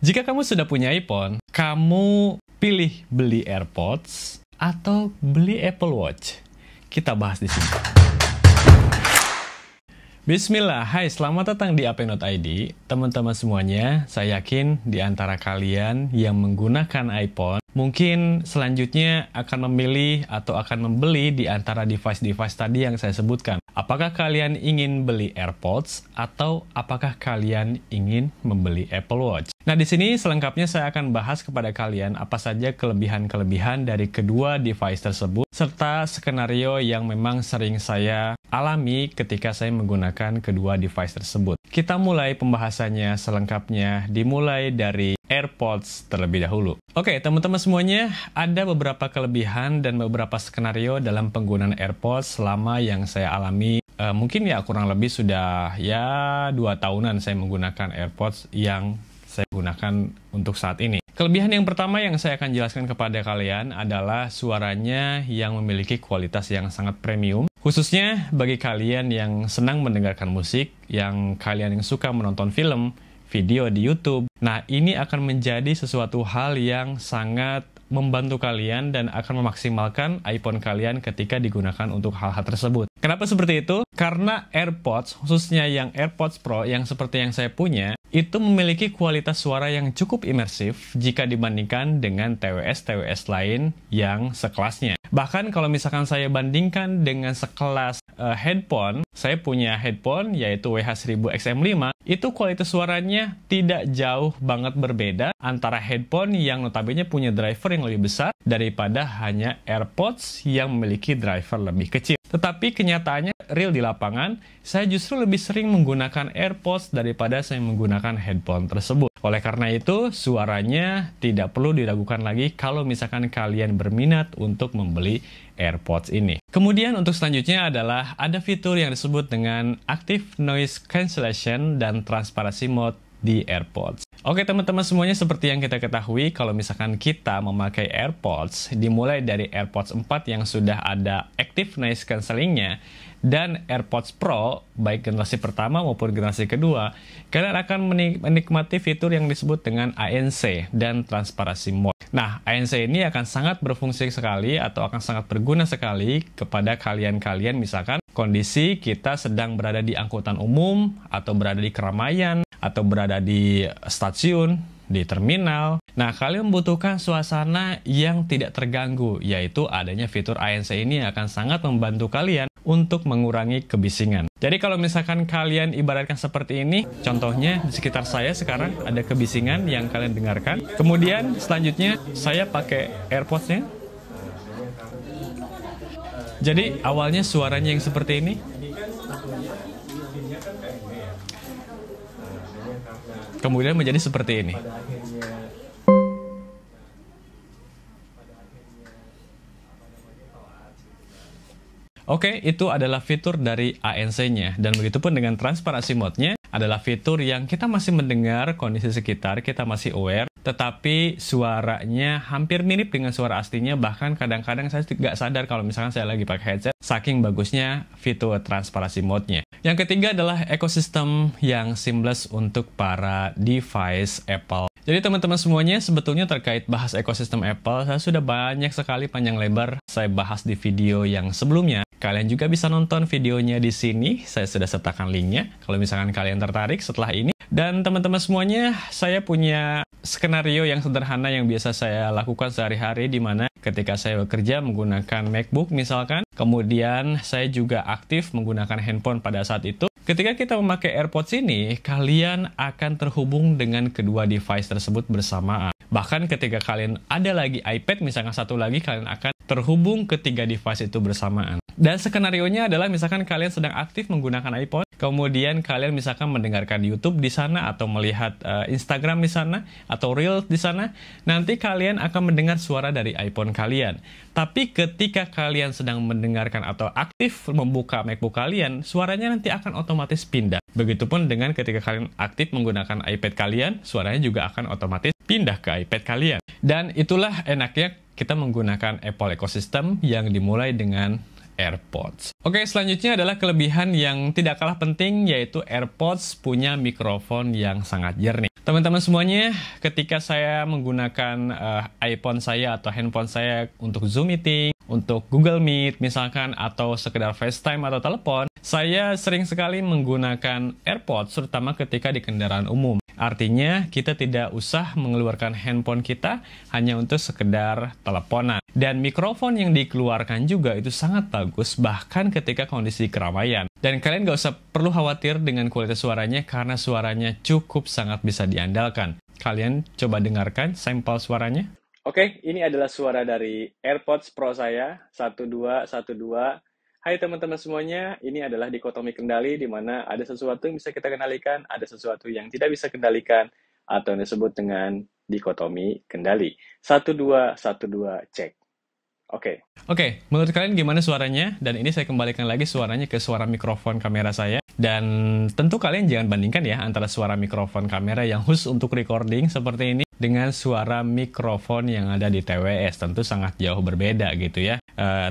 Jika kamu sudah punya iPhone, kamu pilih beli AirPods atau beli Apple Watch? Kita bahas di sini. Bismillah, hai selamat datang di ap.id. Teman-teman semuanya, saya yakin di antara kalian yang menggunakan iPhone, mungkin selanjutnya akan memilih atau akan membeli di antara device-device tadi yang saya sebutkan. Apakah kalian ingin beli AirPods atau apakah kalian ingin membeli Apple Watch? Nah, di sini selengkapnya saya akan bahas kepada kalian apa saja kelebihan-kelebihan dari kedua device tersebut, serta skenario yang memang sering saya alami ketika saya menggunakan kedua device tersebut. Kita mulai pembahasannya selengkapnya, dimulai dari AirPods terlebih dahulu. Oke, teman-teman semuanya, ada beberapa kelebihan dan beberapa skenario dalam penggunaan AirPods selama yang saya alami. Mungkin ya kurang lebih sudah 2 tahunan saya menggunakan AirPods yang saya gunakan untuk saat ini. Kelebihan yang pertama yang saya akan jelaskan kepada kalian adalah suaranya yang memiliki kualitas yang sangat premium. Khususnya bagi kalian yang senang mendengarkan musik, yang kalian yang suka menonton film, video di YouTube. Nah, ini akan menjadi sesuatu hal yang sangat membantu kalian dan akan memaksimalkan iPhone kalian ketika digunakan untuk hal-hal tersebut. Kenapa seperti itu? Karena AirPods, khususnya yang AirPods Pro yang seperti yang saya punya, itu memiliki kualitas suara yang cukup imersif jika dibandingkan dengan TWS-TWS lain yang sekelasnya. Bahkan kalau misalkan saya bandingkan dengan sekelas headphone, saya punya headphone yaitu WH-1000 XM5, itu kualitas suaranya tidak jauh banget berbeda antara headphone yang notabene punya driver yang lebih besar daripada hanya AirPods yang memiliki driver lebih kecil. Tetapi kenyataannya real di lapangan, saya justru lebih sering menggunakan AirPods daripada saya menggunakan headphone tersebut. Oleh karena itu, suaranya tidak perlu diragukan lagi kalau misalkan kalian berminat untuk membeli AirPods ini. Kemudian untuk selanjutnya adalah ada fitur yang disebut dengan Active Noise Cancellation dan Transparency Mode di AirPods. Oke teman-teman semuanya, seperti yang kita ketahui, kalau misalkan kita memakai AirPods, dimulai dari AirPods 4 yang sudah ada Active Noise Cancellingnya, dan AirPods Pro, baik generasi pertama maupun generasi kedua, kalian akan menikmati fitur yang disebut dengan ANC dan Transparency Mode. Nah, ANC ini akan sangat berfungsi sekali atau akan sangat berguna sekali kepada kalian-kalian misalkan kondisi kita sedang berada di angkutan umum, atau berada di keramaian, atau berada di stasiun, di terminal. Nah, kalian membutuhkan suasana yang tidak terganggu, yaitu adanya fitur ANC ini akan sangat membantu kalian untuk mengurangi kebisingan. Jadi kalau misalkan kalian ibaratkan seperti ini, contohnya di sekitar saya sekarang ada kebisingan yang kalian dengarkan. Kemudian selanjutnya saya pakai AirPods-nya. Jadi awalnya suaranya yang seperti ini. Kemudian menjadi seperti ini. Oke, itu adalah fitur dari ANC-nya. Dan begitupun dengan transparansi mode-nya adalah fitur yang kita masih mendengar kondisi sekitar, kita masih aware, tetapi suaranya hampir mirip dengan suara aslinya, bahkan kadang-kadang saya tidak sadar kalau misalkan saya lagi pakai headset, saking bagusnya fitur transparansi mode-nya. Yang ketiga adalah ekosistem yang seamless untuk para device Apple. Jadi teman-teman semuanya, sebetulnya terkait bahas ekosistem Apple, saya sudah banyak sekali panjang lebar saya bahas di video yang sebelumnya. Kalian juga bisa nonton videonya di sini, saya sudah sertakan linknya kalau misalkan kalian tertarik setelah ini. Dan teman-teman semuanya, saya punya skenario yang sederhana yang biasa saya lakukan sehari-hari, di mana ketika saya bekerja menggunakan MacBook misalkan, kemudian saya juga aktif menggunakan handphone pada saat itu. Ketika kita memakai AirPods ini, kalian akan terhubung dengan kedua device tersebut bersamaan. Bahkan ketika kalian ada lagi iPad, misalkan satu lagi, kalian akan terhubung ketiga device itu bersamaan. Dan skenarionya adalah misalkan kalian sedang aktif menggunakan iPhone, kemudian kalian misalkan mendengarkan YouTube di sana atau melihat Instagram di sana atau Reels di sana, nanti kalian akan mendengar suara dari iPhone kalian. Tapi ketika kalian sedang mendengarkan atau aktif membuka MacBook kalian, suaranya nanti akan otomatis pindah. Begitupun dengan ketika kalian aktif menggunakan iPad kalian, suaranya juga akan otomatis pindah ke iPad kalian. Dan itulah enaknya kita menggunakan Apple Ecosystem yang dimulai dengan AirPods. Oke, selanjutnya adalah kelebihan yang tidak kalah penting, yaitu AirPods punya mikrofon yang sangat jernih. Teman-teman semuanya, ketika saya menggunakan iPhone saya atau handphone saya untuk Zoom meeting, untuk Google Meet misalkan, atau sekedar FaceTime atau telepon, saya sering sekali menggunakan AirPods, terutama ketika di kendaraan umum. Artinya, kita tidak usah mengeluarkan handphone kita hanya untuk sekedar teleponan. Dan mikrofon yang dikeluarkan juga itu sangat bagus, bahkan ketika kondisi keramaian. Dan kalian nggak usah perlu khawatir dengan kualitas suaranya, karena suaranya cukup sangat bisa diandalkan. Kalian coba dengarkan sampel suaranya. Oke, ini adalah suara dari AirPods Pro saya, 1212. Hai teman-teman semuanya, ini adalah dikotomi kendali, di mana ada sesuatu yang bisa kita kendalikan, ada sesuatu yang tidak bisa kendalikan, atau yang disebut dengan dikotomi kendali. 1212, cek. Oke, menurut kalian gimana suaranya? Dan ini saya kembalikan lagi suaranya ke suara mikrofon kamera saya. Dan tentu kalian jangan bandingkan ya antara suara mikrofon kamera yang khusus untuk recording seperti ini dengan suara mikrofon yang ada di TWS. Tentu sangat jauh berbeda gitu ya.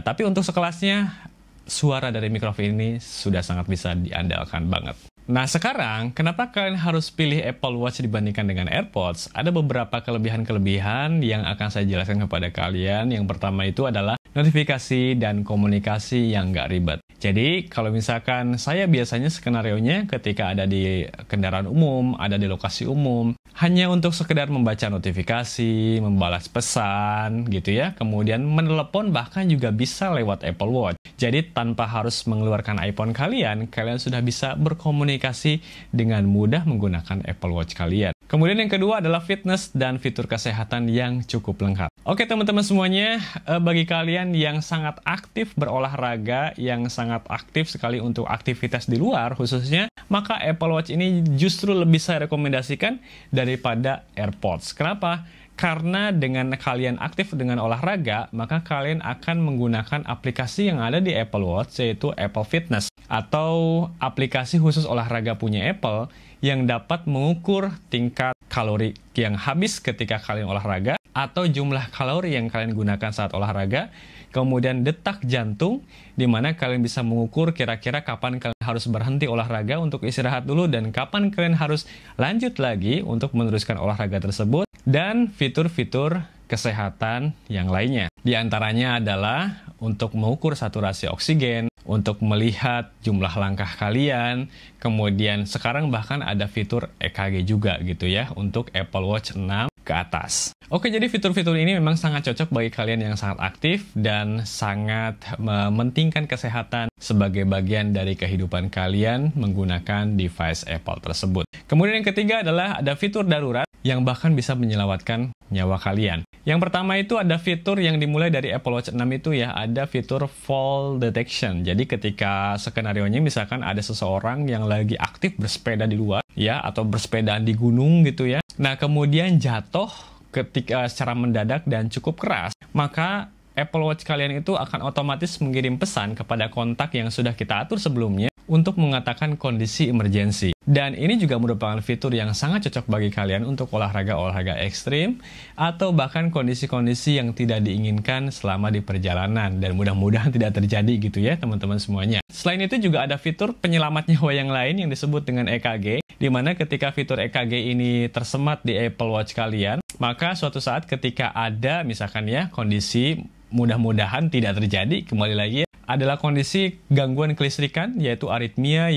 Tapi untuk sekelasnya, suara dari mikrofon ini sudah sangat bisa diandalkan banget. Nah sekarang, kenapa kalian harus pilih Apple Watch dibandingkan dengan AirPods? Ada beberapa kelebihan-kelebihan yang akan saya jelaskan kepada kalian. Yang pertama itu adalah notifikasi dan komunikasi yang nggak ribet. Jadi, kalau misalkan saya biasanya skenarionya ketika ada di kendaraan umum, ada di lokasi umum, hanya untuk sekedar membaca notifikasi, membalas pesan, gitu ya. Kemudian menelepon bahkan juga bisa lewat Apple Watch. Jadi, tanpa harus mengeluarkan iPhone kalian sudah bisa berkomunikasi dengan mudah menggunakan Apple Watch kalian. Kemudian yang kedua adalah fitness dan fitur kesehatan yang cukup lengkap. Oke teman-teman semuanya, bagi kalian yang sangat aktif berolahraga, yang sangat aktif sekali untuk aktivitas di luar khususnya, maka Apple Watch ini justru lebih saya rekomendasikan daripada AirPods. Kenapa? Karena dengan kalian aktif dengan olahraga, maka kalian akan menggunakan aplikasi yang ada di Apple Watch, yaitu Apple Fitness, atau aplikasi khusus olahraga punya Apple yang dapat mengukur tingkat kalori yang habis ketika kalian olahraga, atau jumlah kalori yang kalian gunakan saat olahraga, kemudian detak jantung, di mana kalian bisa mengukur kira-kira kapan kalian harus berhenti olahraga untuk istirahat dulu, dan kapan kalian harus lanjut lagi untuk meneruskan olahraga tersebut, dan fitur-fitur kesehatan yang lainnya. Di antaranya adalah untuk mengukur saturasi oksigen, untuk melihat jumlah langkah kalian, kemudian sekarang bahkan ada fitur EKG juga gitu ya, untuk Apple Watch 6 ke atas. Oke, jadi fitur-fitur ini memang sangat cocok bagi kalian yang sangat aktif dan sangat mementingkan kesehatan sebagai bagian dari kehidupan kalian menggunakan device Apple tersebut. Kemudian yang ketiga adalah ada fitur darurat yang bahkan bisa menyelamatkan nyawa kalian. Yang pertama itu ada fitur yang dimulai dari Apple Watch 6 itu ya, ada fitur fall detection. Jadi ketika skenarionya misalkan ada seseorang yang lagi aktif bersepeda di luar ya, atau bersepeda di gunung gitu ya. Nah, kemudian jatuh ketika secara mendadak dan cukup keras, maka Apple Watch kalian itu akan otomatis mengirim pesan kepada kontak yang sudah kita atur sebelumnya untuk mengatakan kondisi emergensi. Dan ini juga merupakan fitur yang sangat cocok bagi kalian untuk olahraga-olahraga ekstrim atau bahkan kondisi-kondisi yang tidak diinginkan selama di perjalanan, dan mudah-mudahan tidak terjadi gitu ya teman-teman semuanya. Selain itu juga ada fitur penyelamat nyawa yang lain yang disebut dengan EKG, di mana ketika fitur EKG ini tersemat di Apple Watch kalian, maka suatu saat ketika ada misalkan ya kondisi, mudah-mudahan tidak terjadi, kembali lagi ya, adalah kondisi gangguan kelistrikan, yaitu aritmia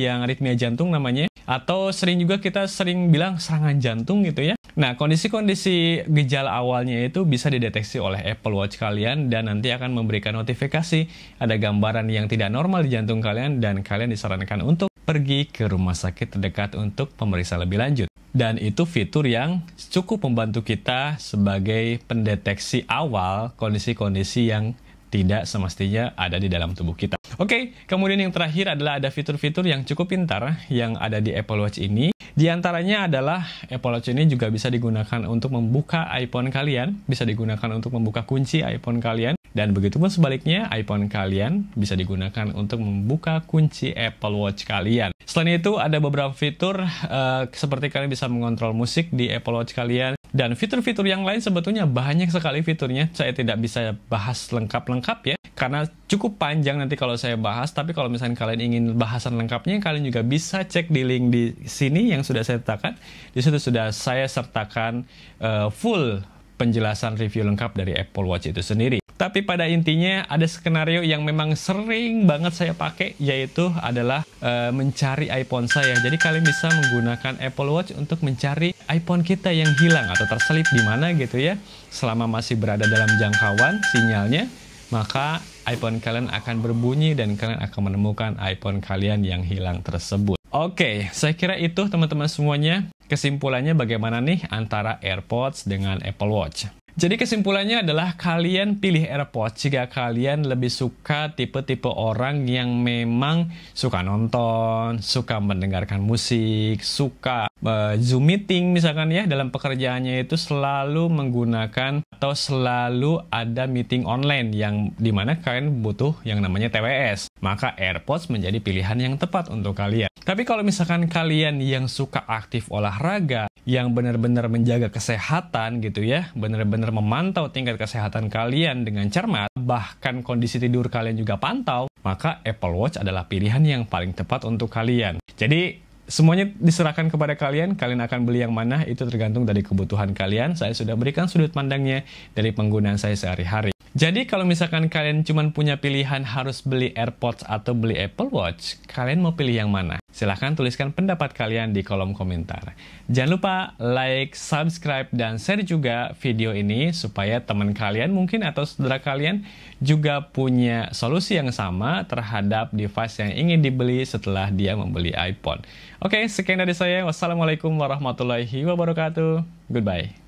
jantung namanya, atau kita sering bilang serangan jantung gitu ya. Nah, kondisi-kondisi gejala awalnya itu bisa dideteksi oleh Apple Watch kalian, dan nanti akan memberikan notifikasi ada gambaran yang tidak normal di jantung kalian, dan kalian disarankan untuk pergi ke rumah sakit terdekat untuk pemeriksaan lebih lanjut. Dan itu fitur yang cukup membantu kita sebagai pendeteksi awal kondisi-kondisi yang tidak semestinya ada di dalam tubuh kita. Oke, kemudian yang terakhir adalah ada fitur-fitur yang cukup pintar yang ada di Apple Watch ini. Di antaranya adalah Apple Watch ini juga bisa digunakan untuk membuka iPhone kalian, bisa digunakan untuk membuka kunci iPhone kalian, dan begitu pun sebaliknya, iPhone kalian bisa digunakan untuk membuka kunci Apple Watch kalian. Selain itu, ada beberapa fitur seperti kalian bisa mengontrol musik di Apple Watch kalian, Dan fitur-fitur yang lain sebetulnya banyak sekali fiturnya. Saya tidak bisa bahas lengkap-lengkap ya, karena cukup panjang nanti kalau saya bahas. Tapi kalau misalnya kalian ingin bahasan lengkapnya, kalian juga bisa cek di link di sini yang sudah saya sertakan. Di situ sudah saya sertakan full penjelasan review lengkap dari Apple Watch itu sendiri. Tapi pada intinya ada skenario yang memang sering banget saya pakai, yaitu adalah mencari iPhone saya. Jadi kalian bisa menggunakan Apple Watch untuk mencari iPhone kita yang hilang atau terselip di mana gitu ya. Selama masih berada dalam jangkauan sinyalnya, maka iPhone kalian akan berbunyi dan kalian akan menemukan iPhone kalian yang hilang tersebut. Oke, saya kira itu teman-teman semuanya. Kesimpulannya bagaimana nih antara AirPods dengan Apple Watch? Jadi kesimpulannya adalah kalian pilih AirPods jika kalian lebih suka tipe-tipe orang yang memang suka nonton, suka mendengarkan musik, suka Zoom meeting misalkan ya, dalam pekerjaannya itu selalu menggunakan atau selalu ada meeting online yang dimana kalian butuh yang namanya TWS. Maka AirPods menjadi pilihan yang tepat untuk kalian. Tapi kalau misalkan kalian yang suka aktif olahraga, yang benar-benar menjaga kesehatan gitu ya, benar-benar memantau tingkat kesehatan kalian dengan cermat, bahkan kondisi tidur kalian juga pantau, maka Apple Watch adalah pilihan yang paling tepat untuk kalian. Jadi semuanya diserahkan kepada kalian akan beli yang mana itu tergantung dari kebutuhan kalian. Saya sudah berikan sudut pandangnya dari penggunaan saya sehari-hari. Jadi kalau misalkan kalian cuma punya pilihan harus beli AirPods atau beli Apple Watch, kalian mau pilih yang mana? Silahkan tuliskan pendapat kalian di kolom komentar. Jangan lupa like, subscribe, dan share juga video ini supaya teman kalian mungkin atau saudara kalian juga punya solusi yang sama terhadap device yang ingin dibeli setelah dia membeli iPhone. Oke, sekian dari saya. Wassalamualaikum warahmatullahi wabarakatuh. Goodbye.